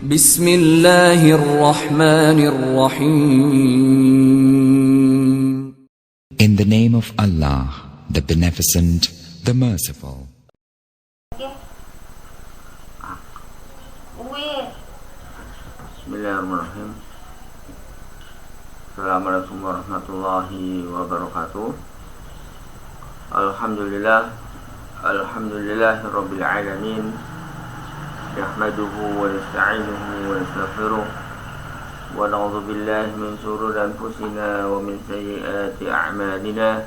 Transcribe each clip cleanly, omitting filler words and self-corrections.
Bismillahirrahmanirrahim. In the name of Allah, the Beneficent, the Merciful. Bismillahirrahmanirrahim. Assalamualaikum warahmatullahi wabarakatuh. Alhamdulillahi rabbil alamin. Nahmaduhu wa nasta'inuhu wa nastaghfiruh wa na'udzu billahi min shururi anfusina wa min sayyiati a'malina.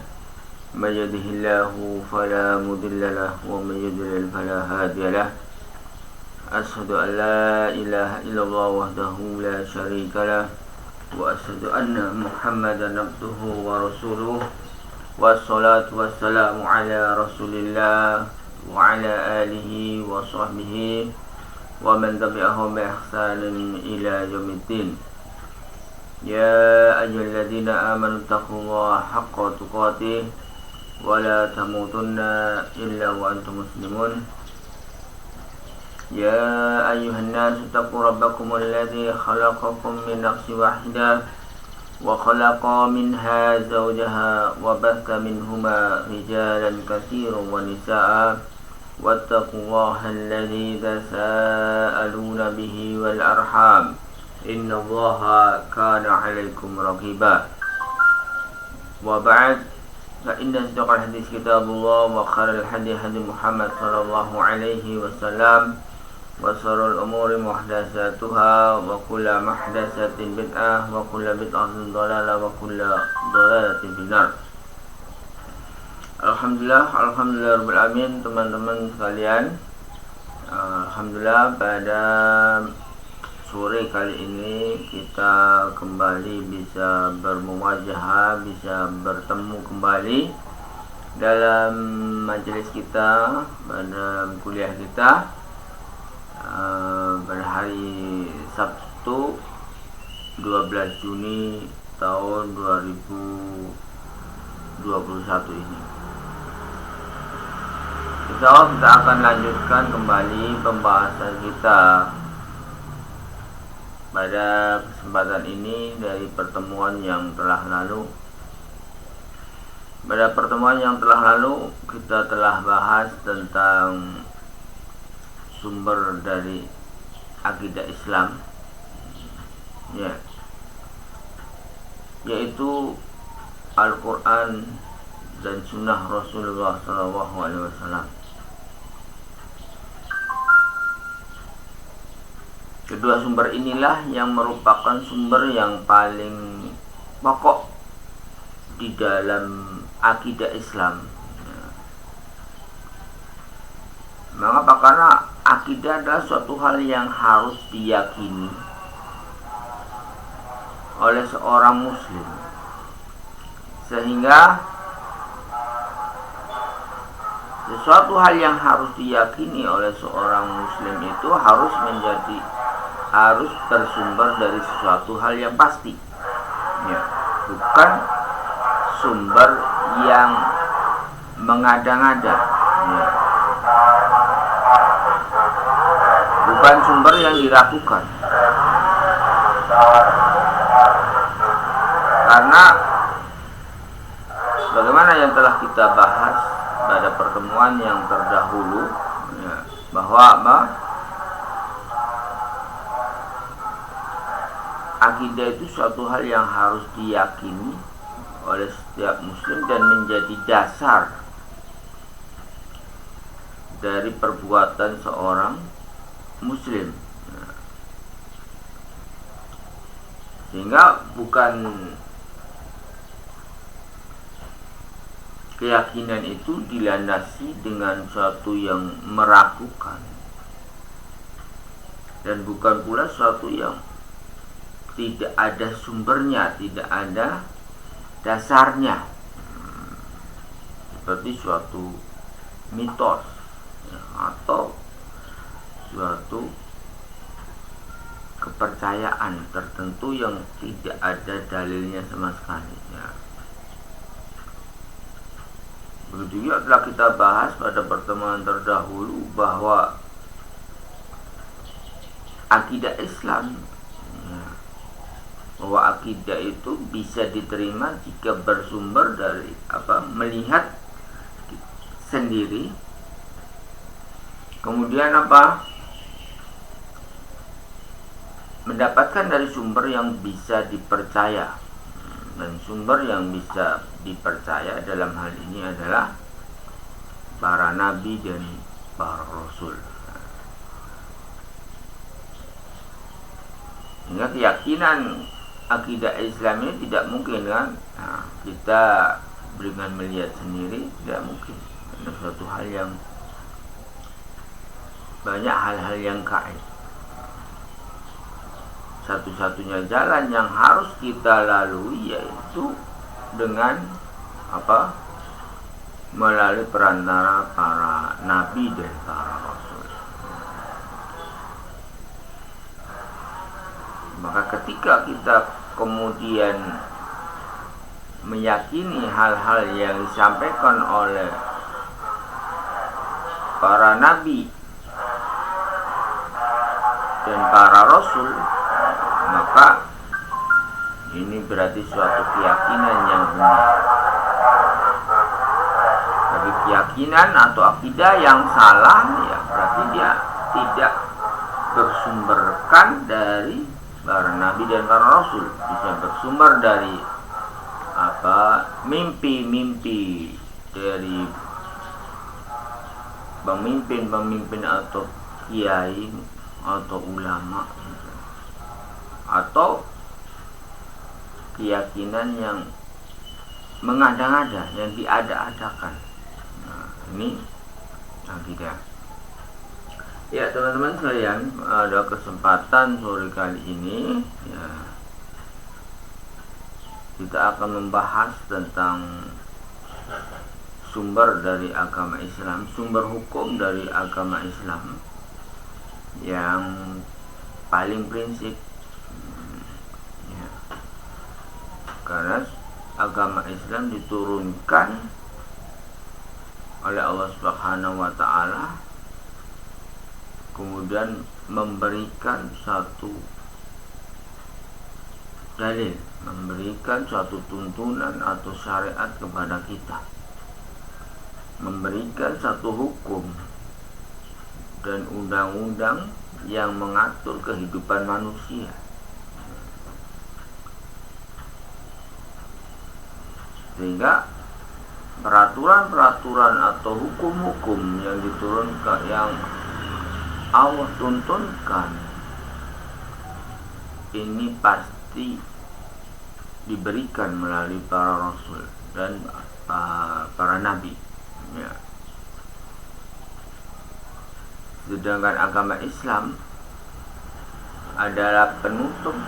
May yahdihillahu fala mudilla lahu wa may yudlil fala hadiya lahu. Asyhadu an la ilaha illallah wahdahu la syarika lah wa asyhadu anna Muhammadan abduhu wa rasuluh. Wassalatu wassalamu ala Rasulillah wa ala alihi wa sahbihi wa man tabi'ahum bi ihsanin ila yaumiddin. Ya ayyuhalladzina amanu taqullaha haqqa tuqatih wa la tamutunna illa wa antum muslimun. Ya ayyuhan nas taqu rabbakum alladzi khalaqakum min nafsin wahidah wa khalaqa minha zawjaha wa batha minhuma rijalan katsiran wa nisaa'a wattaqullaha alladzi tasaaluna bihi wal arham innallaha kana 'alaikum raqiba. Wa ba'd, fa inna asdaqal hadits kitabullah wa khairal hadi hadi Muhammad sallallahu alaihi wasallam wa syarrul umuri muhdatsatuha wa kullu muhdatsatin bid'ah wa kullu bid'atin dhalalah wa kullu dhalalatin finnar. Alhamdulillah rabbil alamin, teman-teman sekalian. Alhamdulillah pada sore kali ini kita kembali bisa bermuwajahah, bisa bertemu kembali dalam majelis kita, pada kuliah kita pada hari Sabtu 12 Juni tahun 2021 ini. Insyaallah kita akan lanjutkan kembali pembahasan kita pada kesempatan ini dari pertemuan yang telah lalu. Pada pertemuan yang telah lalu kita telah bahas tentang sumber dari akidah Islam, yaitu Al-Quran dan Sunnah Rasulullah SAW. Kedua sumber inilah yang merupakan sumber yang paling pokok di dalam akidah Islam. Mengapa? Karena akidah adalah suatu hal yang harus diyakini oleh seorang muslim, sehingga sesuatu hal yang harus diyakini oleh seorang muslim itu harus bersumber dari sesuatu hal yang pasti, bukan sumber yang mengada-ngada, bukan sumber yang diragukan. Karena bagaimana yang telah kita bahas pada pertemuan yang terdahulu, bahwa akidah itu suatu hal yang harus diyakini oleh setiap muslim dan menjadi dasar dari perbuatan seorang muslim. Sehingga bukan keyakinan itu dilandasi dengan suatu yang meragukan, dan bukan pula suatu yang tidak ada sumbernya, tidak ada dasarnya, seperti suatu mitos atau suatu kepercayaan tertentu yang tidak ada dalilnya sama sekali. Begitu juga telah kita bahas pada pertemuan terdahulu bahwa akidah Islam, bahwa akidah itu bisa diterima jika bersumber dari melihat sendiri, kemudian mendapatkan dari sumber yang bisa dipercaya. Dan sumber yang bisa dipercaya dalam hal ini adalah para nabi dan para rasul. Sehingga keyakinan akidah Islam ini tidak mungkin kan kita dengan melihat sendiri, tidak mungkin. Ada suatu hal yang banyak hal-hal yang gaib. Satu-satunya jalan yang harus kita lalui yaitu dengan melalui perantara para nabi dan para rasul. Maka ketika kita kemudian meyakini hal-hal yang disampaikan oleh para nabi dan para rasul, maka ini berarti suatu keyakinan yang benar. Tapi keyakinan atau akidah yang salah, ya berarti dia tidak bersumberkan dari para nabi dan para rasul, bisa bersumber dari mimpi-mimpi dari pemimpin-pemimpin atau kiai atau ulama, atau keyakinan yang mengada-ngada, yang diada-adakan. Nah, ini akidah. Ya teman-teman sekalian, ada kesempatan sore kali ini ya, kita akan membahas tentang sumber dari agama Islam, sumber hukum dari agama Islam yang paling prinsip ya. Karena agama Islam diturunkan oleh Allah Subhanahu wa Ta'ala, kemudian memberikan satu dalil, memberikan suatu tuntunan atau syariat kepada kita, memberikan satu hukum dan undang-undang yang mengatur kehidupan manusia. Sehingga peraturan-peraturan atau hukum-hukum yang diturunkan, yang Allah tuntunkan, ini pasti diberikan melalui para rasul dan para nabi ya. Sedangkan agama Islam adalah penutup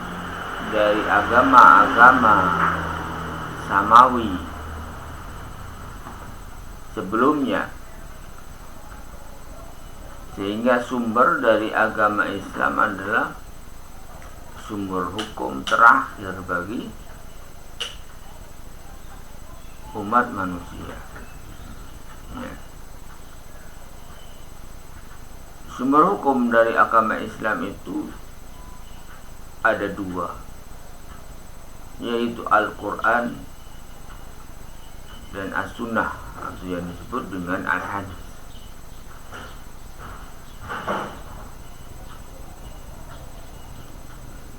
dari agama-agama samawi sebelumnya, sehingga sumber dari agama Islam adalah sumber hukum terakhir bagi umat manusia ya. Sumber hukum dari agama Islam itu ada dua, yaitu Al-Quran dan As-Sunnah, atau yang disebut dengan Al-Hadis.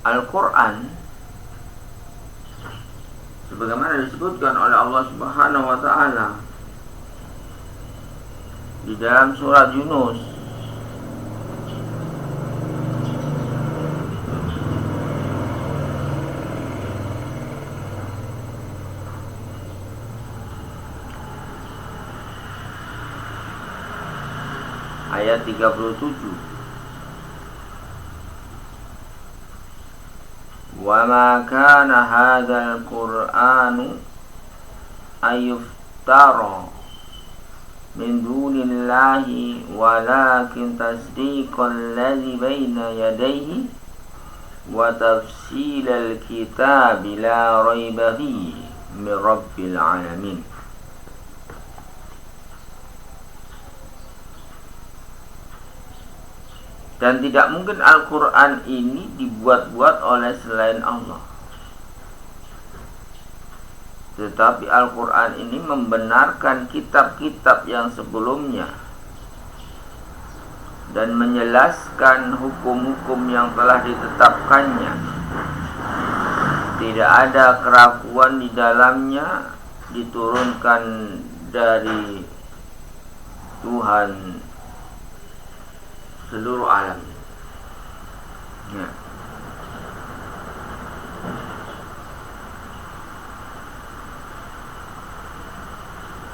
Al-Quran sebagaimana disebutkan oleh Allah Subhanahu wa Ta'ala di dalam surat Yunus ayat 37, wa ma kana hadzal qur'anu ayuftara min dunillahi walakin tasdiqal ladzi baina yadayhi wa tafsilal kitabi la raiba fihi min rabbil alamin. Dan tidak mungkin Al-Quran ini dibuat-buat oleh selain Allah. Tetapi Al-Quran ini membenarkan kitab-kitab yang sebelumnya dan menjelaskan hukum-hukum yang telah ditetapkannya. Tidak ada keraguan di dalamnya, diturunkan dari Tuhan seluruh alam. Ya.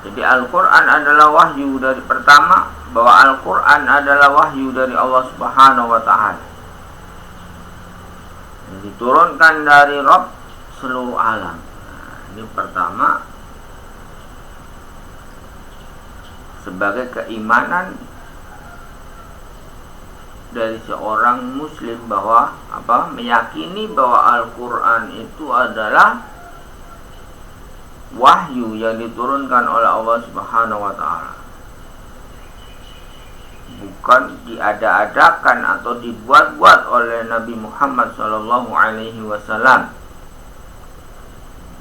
Jadi Al-Quran adalah wahyu dari pertama, bahwa Al-Quran adalah wahyu dari Allah Subhanahu wa Ta'ala, yang diturunkan dari Rabb seluruh alam. Nah, ini pertama, sebagai keimanan dari seorang muslim, bahwa meyakini bahwa Al-Quran itu adalah wahyu yang diturunkan oleh Allah Subhanahu wa Ta'ala, bukan diada-adakan atau dibuat-buat oleh Nabi Muhammad sallallahu alaihi wasallam.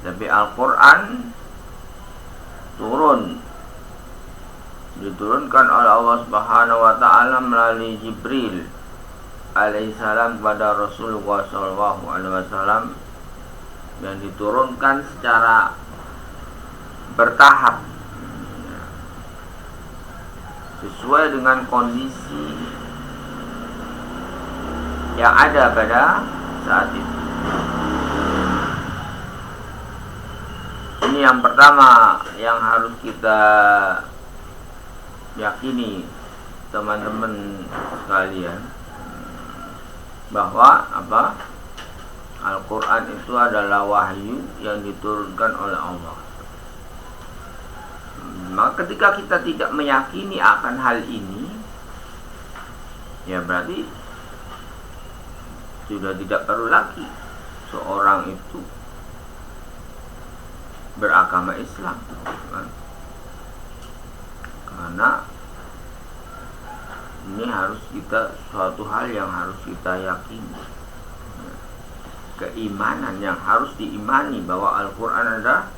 Tapi Al-Quran diturunkan oleh Allah Subhanahu wa Ta'ala melalui Jibril alaihissalam kepada Rasulullah sallallahu alaihi wasallam, yang diturunkan secara bertahap sesuai dengan kondisi yang ada pada saat itu. Ini yang pertama yang harus kita yakini, teman-teman sekalian, bahwa Al-Quran itu adalah wahyu yang diturunkan oleh Allah. Maka ketika kita tidak meyakini akan hal ini, ya berarti sudah tidak perlu lagi seorang itu beragama Islam, kan? Karena ini harus suatu hal yang harus kita yakini, keimanan yang harus diimani bahwa Al-Quran adalah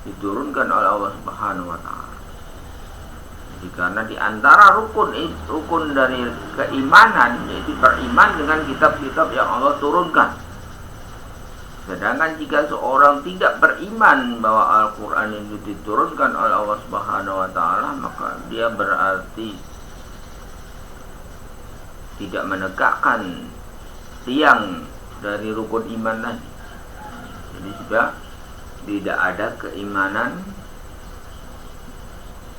diturunkan oleh Allah Subhanahu wa Ta'ala. Jadi karena di antara rukun dari keimanan yaitu beriman dengan kitab-kitab yang Allah turunkan. Sedangkan jika seorang tidak beriman bahwa Al-Quran itu diturunkan oleh Allah Subhanahu wa Ta'ala, maka dia berarti tidak menegakkan tiang dari rukun iman tadi. Jadi sudah tidak ada keimanan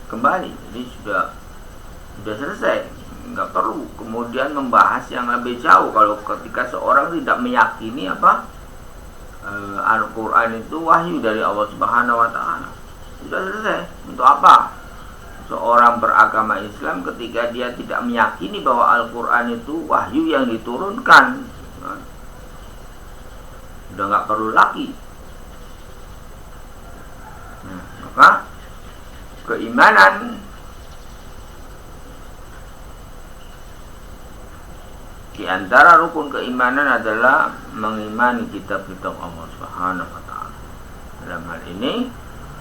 kembali. Jadi sudah selesai, nggak perlu kemudian membahas yang lebih jauh. Kalau ketika seorang tidak meyakini Al-Quran itu wahyu dari Allah Subhanahu wa Ta'ala, sudah selesai. Untuk apa seorang beragama Islam ketika dia tidak meyakini bahwa Al-Quran itu wahyu yang diturunkan? Sudah nggak perlu lagi. Maka keimanan di antara rukun keimanan adalah mengimani kitab-kitab Allah Subhanahu wa Ta'ala. Dalam hal ini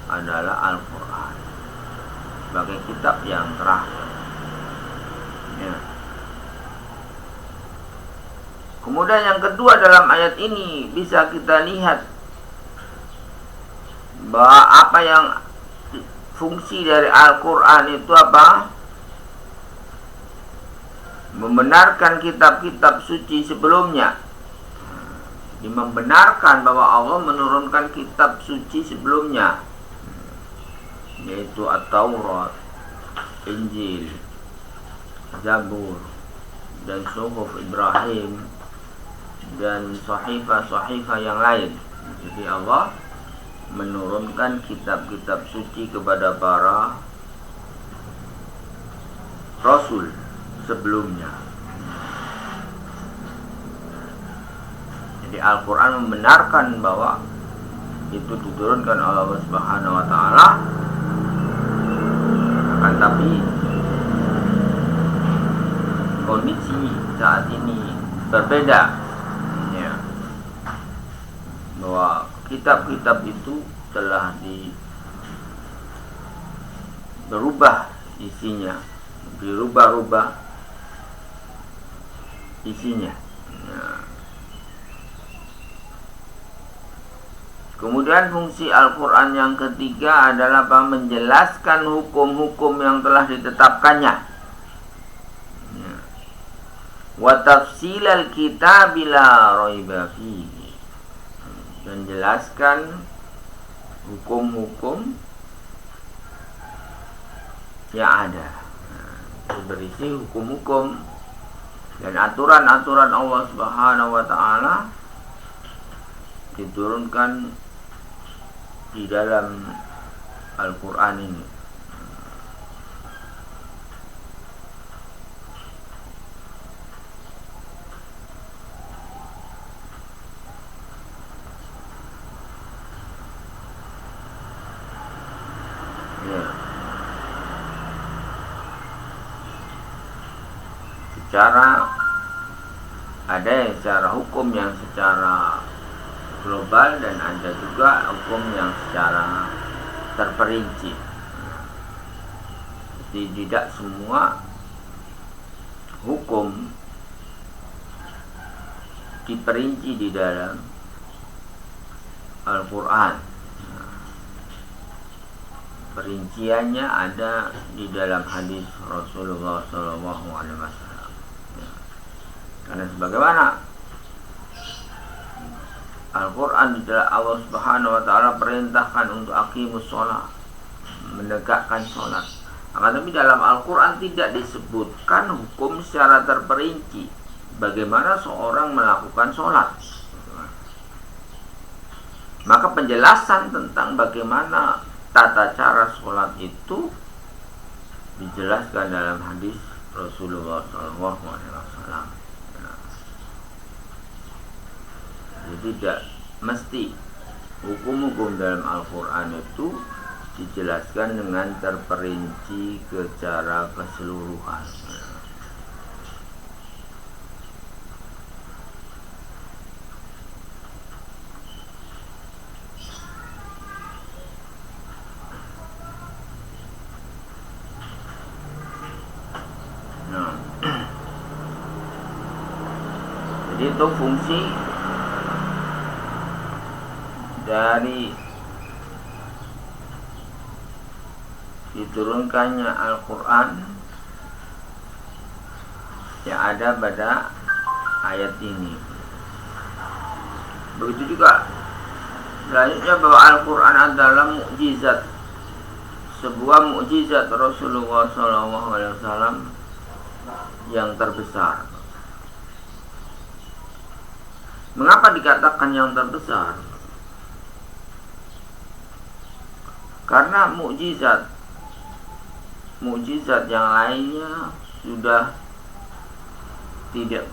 adalah Al-Quran sebagai kitab yang terakhir. Ya. Kemudian yang kedua, dalam ayat ini bisa kita lihat bahwa apa yang fungsi dari Al-Quran itu membenarkan kitab-kitab suci sebelumnya. Membenarkan bahwa Allah menurunkan kitab suci sebelumnya, yaitu At-Taurat, Injil, Zabur, dan Suhuf Ibrahim, dan sahifah-sahifah yang lain. Jadi Allah menurunkan kitab-kitab suci kepada para Rasul sebelumnya. Jadi Al-Quran membenarkan bahwa itu diturunkan oleh Allah Subhanahu wa Ta'ala. Akan tapi kondisi saat ini berbeda, ya, bahwa kitab-kitab itu telah berubah isinya, dirubah-rubah isinya. Nah, kemudian fungsi Al-Quran yang ketiga adalah menjelaskan hukum-hukum yang telah ditetapkannya. Wa tafsilal kitab la raiba fihi, menjelaskan hukum-hukum yang ada, berisi hukum-hukum dan aturan-aturan Allah Subhanahu wa taala diturunkan di dalam Al-Quran ini. Ya. Ada yang secara hukum yang secara global dan ada juga hukum yang secara terperinci. Jadi tidak semua hukum diperinci di dalam Al-Quran. Perinciannya ada di dalam hadis Rasulullah SAW. Karena sebagaimana Al-Quran di dalam Allah Subhanahu wa taala perintahkan untuk aqimus sholat, menegakkan sholat. Akan tetapi dalam Al-Quran tidak disebutkan hukum secara terperinci bagaimana seorang melakukan sholat. Maka penjelasan tentang bagaimana tata cara sholat itu dijelaskan dalam hadis Rasulullah SAW. Jadi tidak mesti hukum-hukum dalam Al-Quran itu dijelaskan dengan terperinci secara keseluruhan. Nah, jadi itu fungsi dari diturunkannya Al-Quran yang ada pada ayat ini. Begitu juga selanjutnya bahwa Al-Quran adalah mukjizat, sebuah mukjizat Rasulullah SAW yang terbesar. Mengapa dikatakan yang terbesar? Karena mukjizat yang lainnya sudah tidak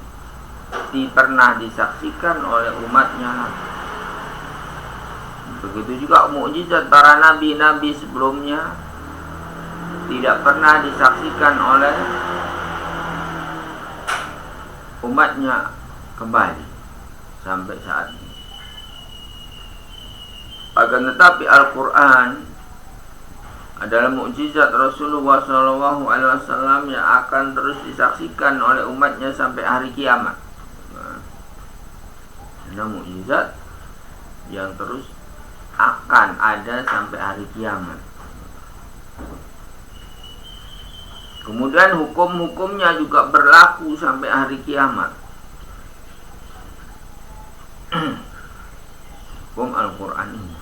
pernah disaksikan oleh umatnya. Begitu juga mukjizat para nabi-nabi sebelumnya tidak pernah disaksikan oleh umatnya kembali sampai saat ini. Akan tetapi Al-Quran adalah mukjizat Rasulullah SAW yang akan terus disaksikan oleh umatnya sampai hari kiamat. Nah, mukjizat yang terus akan ada sampai hari kiamat. Kemudian hukum-hukumnya juga berlaku sampai hari kiamat. Hukum Al-Quran ini.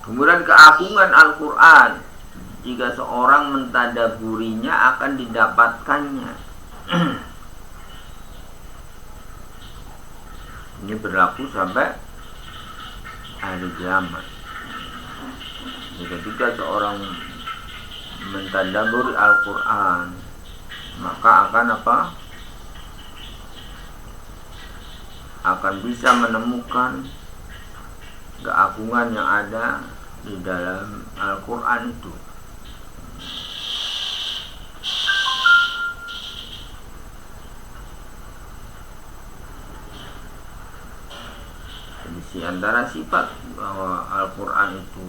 Kemudian keagungan Al-Quran, jika seorang mentadaburinya akan didapatkannya. Ini berlaku sampai hari kiamat. Jika seorang mentadaburi Al-Quran, maka akan apa? Akan bisa menemukan keagungan yang ada di dalam Al-Quran itu. Di antara sifat bahwa Al-Quran itu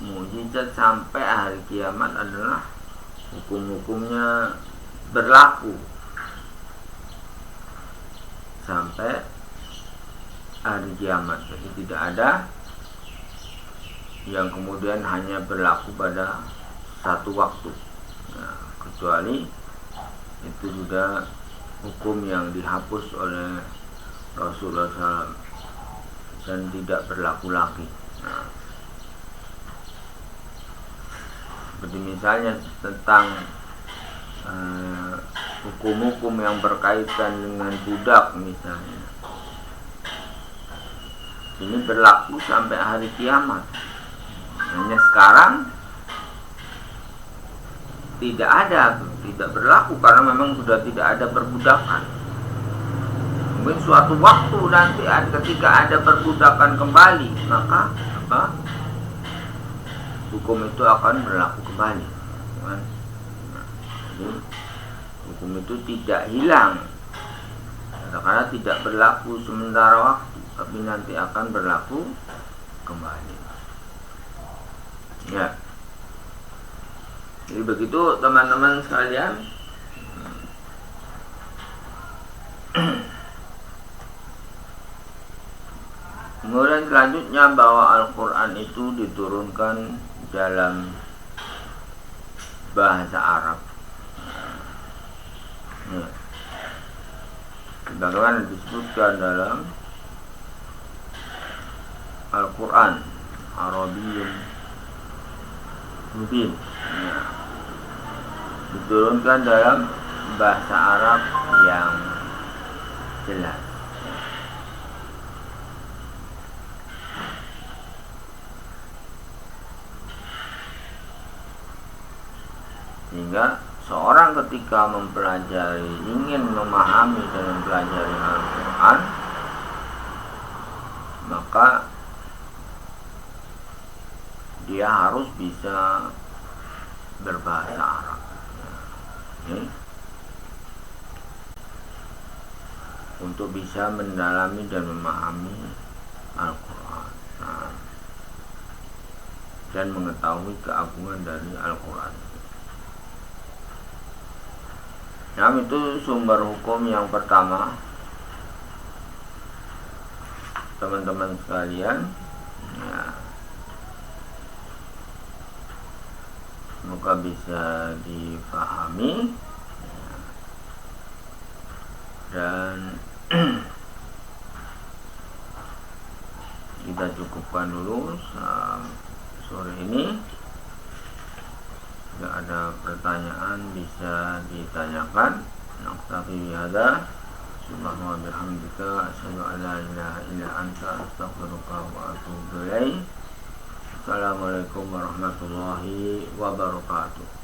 mujizat sampai hari kiamat adalah hukum-hukumnya berlaku sampai hari kiamat. Jadi tidak ada yang kemudian hanya berlaku pada satu waktu, kecuali itu sudah hukum yang dihapus oleh Rasulullah SAW dan tidak berlaku lagi. Seperti misalnya tentang hukum-hukum yang berkaitan dengan budak misalnya, ini berlaku sampai hari kiamat. Hanya sekarang tidak berlaku karena memang sudah tidak ada perbudakan. Mungkin suatu waktu nanti ketika ada perbudakan kembali, maka hukum itu akan berlaku kembali. Jadi hukum itu tidak hilang karena tidak berlaku sementara waktu, tapi nanti akan berlaku kembali. Ya. Jadi begitu teman-teman sekalian. Kemudian selanjutnya bahwa Al-Quran itu diturunkan dalam bahasa Arab. Ya. Sebagaimana disebutkan dalam Al-Quran Arabiyyun Mubin, ya. Diturunkan dalam bahasa Arab yang jelas. Sehingga seorang ketika ingin memahami dan mempelajari Al-Quran, maka dia harus bisa berbahasa Arab. Untuk bisa mendalami dan memahami Al-Quran, dan mengetahui keagungan dari Al-Quran. Itu sumber hukum yang pertama, teman-teman sekalian. Ya. Semoga bisa difahami, dan kita cukupkan dulu sore ini. Jika ada pertanyaan bisa ditanyakan. Naktafi bihadza, subhanallahi wa bihamdika, asyhadu an la ilaha illa anta, astaghfiruka wa atubu ilaik. Assalamualaikum warahmatullahi wabarakatuh.